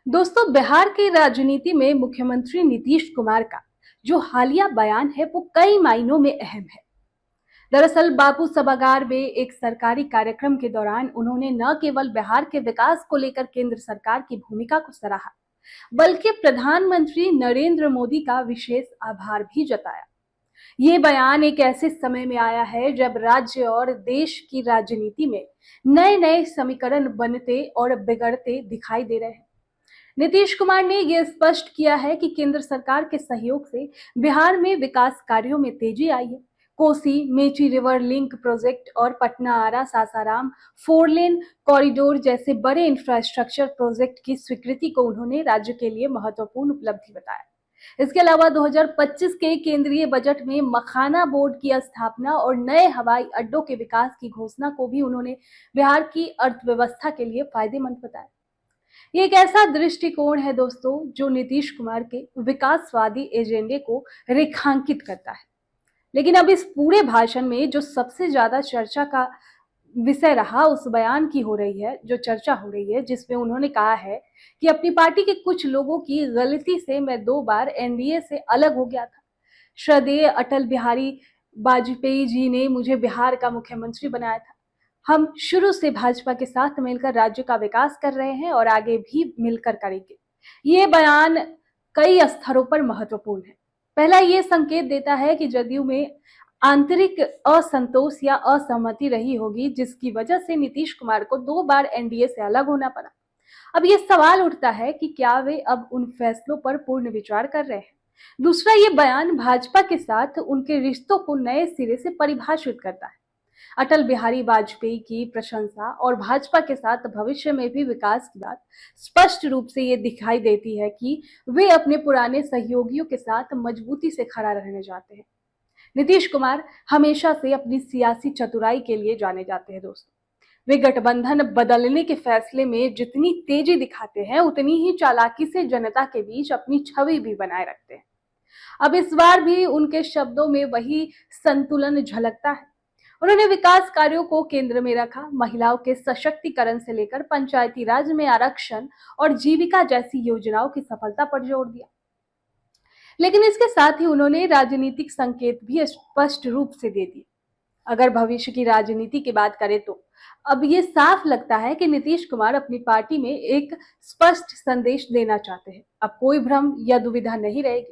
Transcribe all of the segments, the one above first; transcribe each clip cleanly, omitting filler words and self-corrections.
दोस्तों, बिहार की राजनीति में मुख्यमंत्री नीतीश कुमार का जो हालिया बयान है वो कई मायनों में अहम है। दरअसल बापू सभागार में एक सरकारी कार्यक्रम के दौरान उन्होंने न केवल बिहार के विकास को लेकर केंद्र सरकार की भूमिका को सराहा, बल्कि प्रधानमंत्री नरेंद्र मोदी का विशेष आभार भी जताया। ये बयान एक ऐसे समय में आया है जब राज्य और देश की राजनीति में नए नए समीकरण बनते और बिगड़ते दिखाई दे रहे हैं। नीतीश कुमार ने यह स्पष्ट किया है कि केंद्र सरकार के सहयोग से बिहार में विकास कार्यों में तेजी आई है। Kosi Mechi river link project और पटना आरा सासाराम फोर लेन कॉरिडोर जैसे बड़े इंफ्रास्ट्रक्चर प्रोजेक्ट की स्वीकृति को उन्होंने राज्य के लिए महत्वपूर्ण उपलब्धि बताया। इसके अलावा 2025 के केंद्रीय बजट में मखाना बोर्ड की स्थापना और नए हवाई अड्डों के विकास की घोषणा को भी उन्होंने बिहार की अर्थव्यवस्था के लिए फायदेमंद बताया। ये एक ऐसा दृष्टिकोण है दोस्तों जो नीतीश कुमार के विकासवादी एजेंडे को रेखांकित करता है। लेकिन अब इस पूरे भाषण में जो सबसे ज्यादा चर्चा का विषय रहा उस बयान की हो रही है, जो चर्चा हो रही है, जिसमें उन्होंने कहा है कि अपनी पार्टी के कुछ लोगों की गलती से मैं 2 बार एनडीए से अलग हो गया था। श्रद्धेय अटल बिहारी वाजपेयी जी ने मुझे बिहार का मुख्यमंत्री बनाया था। हम शुरू से भाजपा के साथ मिलकर राज्य का विकास कर रहे हैं और आगे भी मिलकर करेंगे। ये बयान कई स्तरों पर महत्वपूर्ण है। पहला, ये संकेत देता है कि जदयू में आंतरिक असंतोष या असहमति रही होगी, जिसकी वजह से नीतीश कुमार को 2 बार एनडीए से अलग होना पड़ा। अब ये सवाल उठता है कि क्या वे अब उन फैसलों पर पूर्ण विचार कर रहे हैं। दूसरा, ये बयान भाजपा के साथ उनके रिश्तों को नए सिरे से परिभाषित करता है। अटल बिहारी वाजपेयी की प्रशंसा और भाजपा के साथ भविष्य में भी विकास की बात स्पष्ट रूप से ये दिखाई देती है कि वे अपने पुराने सहयोगियों के साथ मजबूती से खड़ा रहने जाते हैं। नीतीश कुमार हमेशा से अपनी सियासी चतुराई के लिए जाने जाते हैं दोस्तों। वे गठबंधन बदलने के फैसले में जितनी तेजी दिखाते हैं, उतनी ही चालाकी से जनता के बीच अपनी छवि भी बनाए रखते हैं। अब इस बार भी उनके शब्दों में वही संतुलन झलकता है। उन्होंने विकास कार्यों को केंद्र में रखा, महिलाओं के सशक्तिकरण से लेकर पंचायती राज में आरक्षण और जीविका जैसी योजनाओं की सफलता पर जोर दिया। लेकिन इसके साथ ही उन्होंने राजनीतिक संकेत भी स्पष्ट रूप से दे दिए। अगर भविष्य की राजनीति की बात करें तो अब ये साफ लगता है कि नीतीश कुमार अपनी पार्टी में एक स्पष्ट संदेश देना चाहते हैं। अब कोई भ्रम या दुविधा नहीं रहेगी।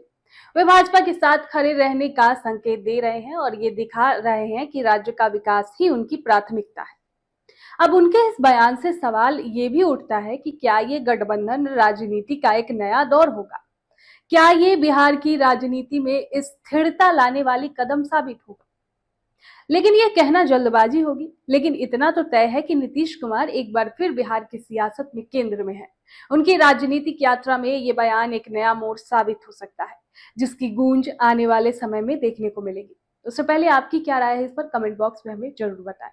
वे भाजपा के साथ खड़े रहने का संकेत दे रहे हैं और ये दिखा रहे हैं कि राज्य का विकास ही उनकी प्राथमिकता है। अब उनके इस बयान से सवाल ये भी उठता है कि क्या ये गठबंधन राजनीति का एक नया दौर होगा? क्या ये बिहार की राजनीति में स्थिरता लाने वाली कदम साबित होगा? लेकिन ये कहना जल्दबाजी होगी। लेकिन इतना तो तय है कि नीतीश कुमार एक बार फिर बिहार की सियासत में केंद्र में है। उनकी राजनीतिक यात्रा में ये बयान एक नया मोड़ साबित हो सकता है, जिसकी गूंज आने वाले समय में देखने को मिलेगी। उससे पहले आपकी क्या राय है इस पर कमेंट बॉक्स में हमें जरूर बताएं।